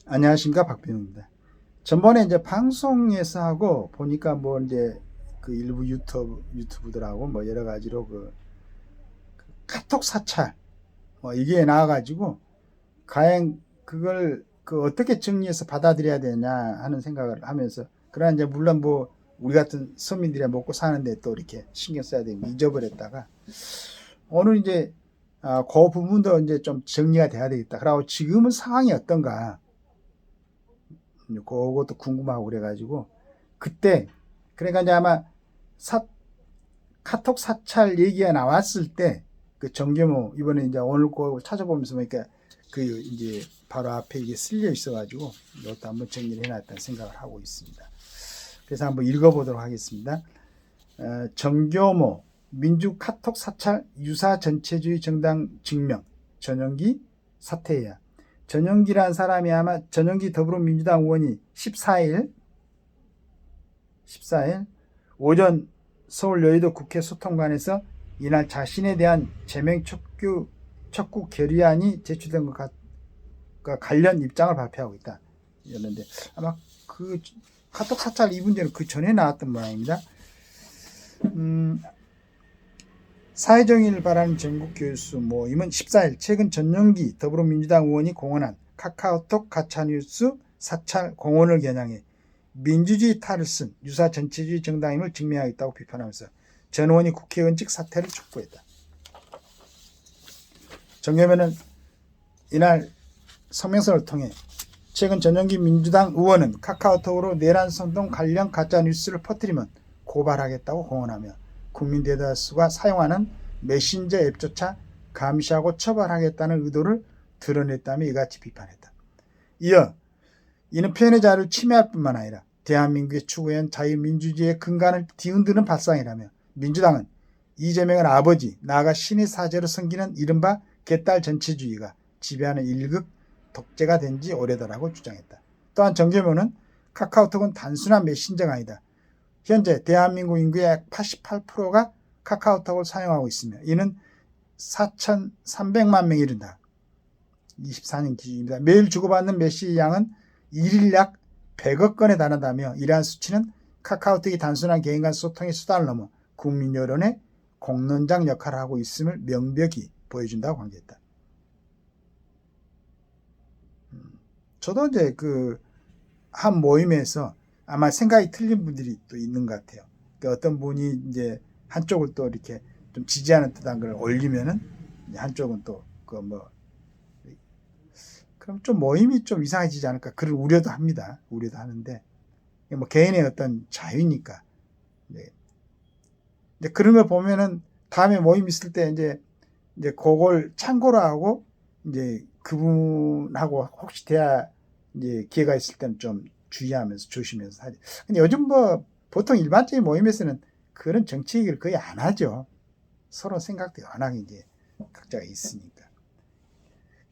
안녕하십니까, 박병입니다. 전번에 이제 방송에서 하고 보니까 뭐 이제 그 일부 유튜브들하고 뭐 여러 가지로 그 카톡 사찰 뭐 이게 나와가지고 과연 그걸 어떻게 정리해서 받아들여야 되냐 하는 생각을 하면서, 그러나 이제 물론 뭐 우리 같은 서민들이 먹고 사는데 또 이렇게 신경 써야 되고 잊어버렸다가 오늘 이제 그 부분도 이제 좀 정리가 돼야 되겠다. 그리고 지금은 상황이 어떤가 그것도 궁금하고 그래가지고 그때, 그러니까 이제 아마 카톡 사찰 얘기가 나왔을 때 그 정계모 이번에 이제 오늘 거 찾아보면서 보니까 그 이제 바로 앞에 이게 쓸려 있어가지고 이것도 한번 정리를 해놨다는 생각을 하고 있습니다. 그래서 한번 읽어보도록 하겠습니다. 정교모 민주 카톡 사찰 유사 전체주의 정당 증명 전용기 사퇴해야. 전용기란 사람이 아마 전용기 더불어민주당 의원이 14일 오전 서울 여의도 국회 소통관에서 이날 자신에 대한 제명 촉구 결의안이 제출된 것과 관련 입장을 발표하고 있다. 이랬는데 아마 그 카톡 사찰 이 문제는 그 전에 나왔던 모양입니다. 사회정의를 바라는 전국교수 모임은 14일 최근 전용기 더불어민주당 의원이 공언한 카카오톡 가짜뉴스 사찰 공언을 겨냥해 민주주의 탈을 쓴 유사 전체주의 정당임을 증명하겠다고 비판하면서 전 의원이 국회의원직 사퇴를 촉구했다. 정계면은 이날 성명서를 통해 최근 전용기 민주당 의원은 카카오톡으로 내란 선동 관련 가짜뉴스를 퍼뜨리면 고발하겠다고 공언하며 국민 대다수가 사용하는 메신저 앱조차 감시하고 처벌하겠다는 의도를 드러냈다며 이같이 비판했다. 이어 이는 표현의 자유를 침해할 뿐만 아니라 대한민국의 추구한 자유민주주의의 근간을 뒤흔드는 발상이라며 민주당은 이재명의 아버지 나아가 신의 사제로 섬기는 이른바 개딸 전체주의가 지배하는 1급 독재가 된 지 오래다라고 주장했다. 또한 정계모는 카카오톡은 단순한 메신저가 아니다. 현재 대한민국 인구의 약 88%가 카카오톡을 사용하고 있으며 이는 4,300만 명이 이른다. 24년 기준입니다. 매일 주고받는 메시지 양은 일일 약 100억 건에 달한다며 이러한 수치는 카카오톡이 단순한 개인 간 소통의 수단을 넘어 국민 여론의 공론장 역할을 하고 있음을 명백히 보여준다고 강조했다. 저도 이제 한 모임에서 아마 생각이 틀린 분들이 또 있는 것 같아요. 그러니까 어떤 분이 이제 한쪽을 또 이렇게 좀 지지하는 듯한 걸 올리면은 한쪽은 또 그럼 좀 모임이 좀 이상해지지 않을까 그런 우려도 합니다. 우려도 하는데 뭐 개인의 어떤 자유니까. 네. 이제 그런 걸 보면은 다음에 모임 있을 때 이제 그걸 참고로 하고 이제 그분하고 혹시 대화 이제 기회가 있을 때는 좀 주의하면서 조심해서 하지. 근데 요즘 뭐 보통 일반적인 모임에서는 그런 정치 얘기를 거의 안 하죠. 서로 생각도 워낙 이제 각자가 있으니까.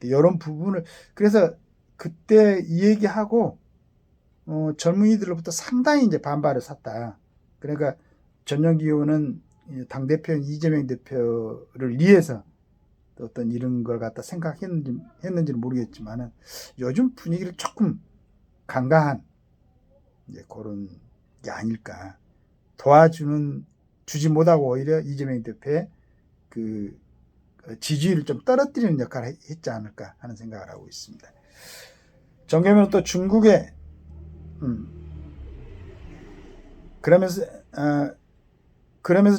이런 부분을 그래서 그때 이 얘기하고 젊은이들로부터 상당히 이제 반발을 샀다. 그러니까 전용기 의원은 당대표인 이재명 대표를 위해서 어떤 이런 걸 갖다 생각했는지는 모르겠지만은 요즘 분위기를 조금 강가한 이제 그런 게 아닐까. 주지 못하고 오히려 이재명 대표의 그 지지율을 좀 떨어뜨리는 역할을 했지 않을까 하는 생각을 하고 있습니다. 정계면은 또 중국의 그러면서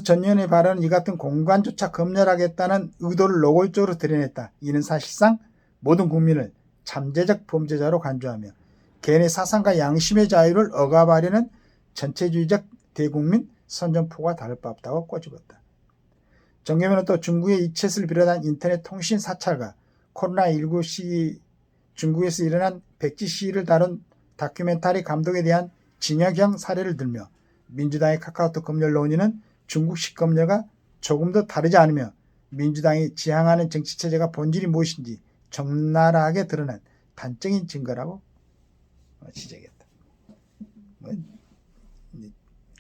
전년의 발언은 이 같은 공간조차 검열하겠다는 의도를 노골적으로 드러냈다. 이는 사실상 모든 국민을 잠재적 범죄자로 간주하며 개인의 사상과 양심의 자유를 억압하려는 전체주의적 대국민 선전포가 다를 바 없다고 꼬집었다. 정계면은 또 중국의 이챗을 비롯한 인터넷 통신 사찰과 코로나19 시기 중국에서 일어난 백지 시위를 다룬 다큐멘터리 감독에 대한 징역형 사례를 들며 민주당의 카카오톡 검열 논의는 중국식 검열과 조금 더 다르지 않으며 민주당이 지향하는 정치체제가 본질이 무엇인지 적나라하게 드러난 단적인 증거라고 지적했다.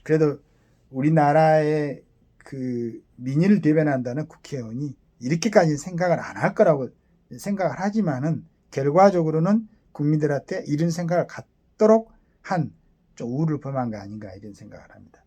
그래도 우리나라의 민의를 대변한다는 국회의원이 이렇게까지 생각을 안 할 거라고 생각을 하지만은 결과적으로는 국민들한테 이런 생각을 갖도록 한 좀 우를 범한 거 아닌가 이런 생각을 합니다.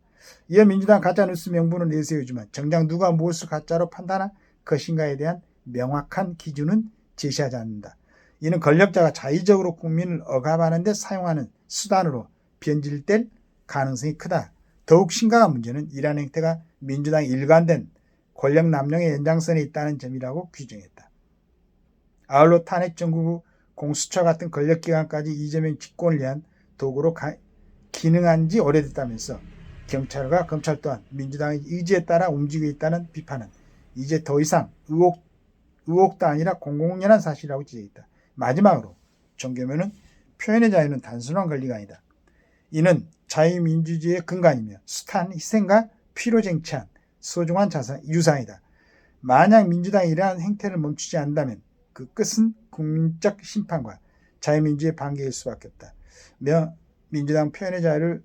이어 민주당 가짜뉴스 명분을 내세우지만 정작 누가 무엇을 가짜로 판단할 것인가에 대한 명확한 기준은 제시하지 않는다. 이는 권력자가 자의적으로 국민을 억압하는 데 사용하는 수단으로 변질될 가능성이 크다. 더욱 심각한 문제는 이러한 행태가 민주당의 일관된 권력 남용의 연장선에 있다는 점이라고 규정했다. 아울러 탄핵 정국 공수처 같은 권력기관까지 이재명 집권을 위한 도구로 기능한 지 오래됐다면서 경찰과 검찰 또한 민주당의 의지에 따라 움직이고 있다는 비판은 이제 더 이상 의혹도 아니라 공공연한 사실이라고 지적했다. 마지막으로 정교면은 표현의 자유는 단순한 권리가 아니다. 이는 자유민주주의의 근간이며 숱한 희생과 피로 쟁취한 소중한 유산이다. 만약 민주당이 이러한 행태를 멈추지 않는다면 그 끝은 국민적 심판과 자유민주의 반격일 수밖에 없다. 민주당 표현의 자유를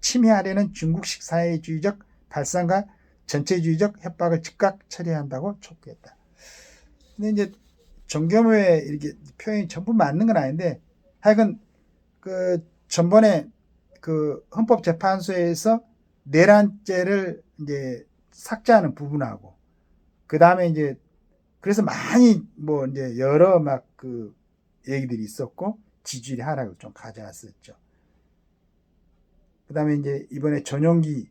침해하려는 중국식 사회주의적 발상과 전체주의적 협박을 즉각 처리해야 한다고 촉구했다. 근데 이제 정교모의 이렇게 표현이 전부 맞는 건 아닌데 하여간 그 전번에 그 헌법재판소에서 내란죄를 이제 삭제하는 부분하고 그 다음에 이제 그래서 많이 뭐 이제 여러 막 그 얘기들이 있었고 지지율이 하락을 좀 가져왔었죠. 그 다음에 이제 이번에 전용기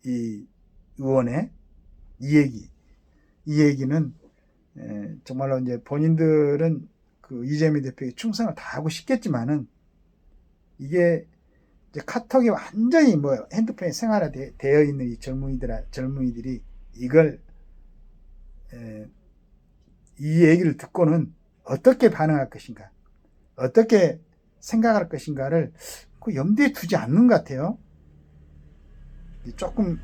이 의원의 이 얘기는 정말로 이제 본인들은 그 이재명 대표에게 충성을 다하고 싶겠지만은 이게 이제 카톡이 완전히 뭐 핸드폰에 생활화되어 있는 이 젊은이들이 이걸 이 얘기를 듣고는 어떻게 반응할 것인가, 어떻게 생각할 것인가를 그 염두에 두지 않는 것 같아요. 조금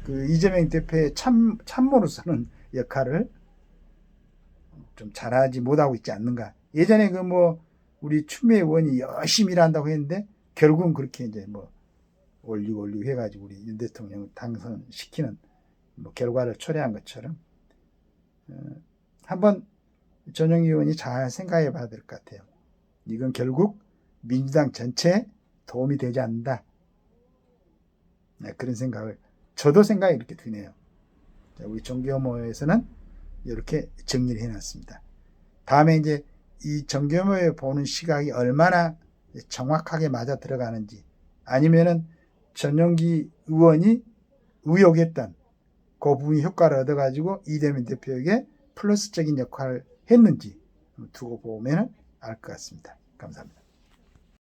그 이재명 대표의 참모로서는 역할을 좀 잘하지 못하고 있지 않는가. 예전에 그 뭐 우리 추미애 의원이 열심히 일한다고 했는데 결국은 그렇게 이제 뭐 올리고 해가지고 우리 윤 대통령을 당선시키는 뭐 결과를 초래한 것처럼 한번 전용 의원이 잘 생각해 봐야 될 것 같아요. 이건 결국 민주당 전체에 도움이 되지 않는다. 그런 생각을 저도 생각이 이렇게 드네요. 우리 정교모에서는 이렇게 정리를 해놨습니다. 다음에 이제 이 정교모에 보는 시각이 얼마나 정확하게 맞아 들어가는지 아니면은 전용기 의원이 의혹했던 그 부분이 효과를 얻어가지고 이재명 대표에게 플러스적인 역할을 했는지 두고 보면 알 것 같습니다. 감사합니다.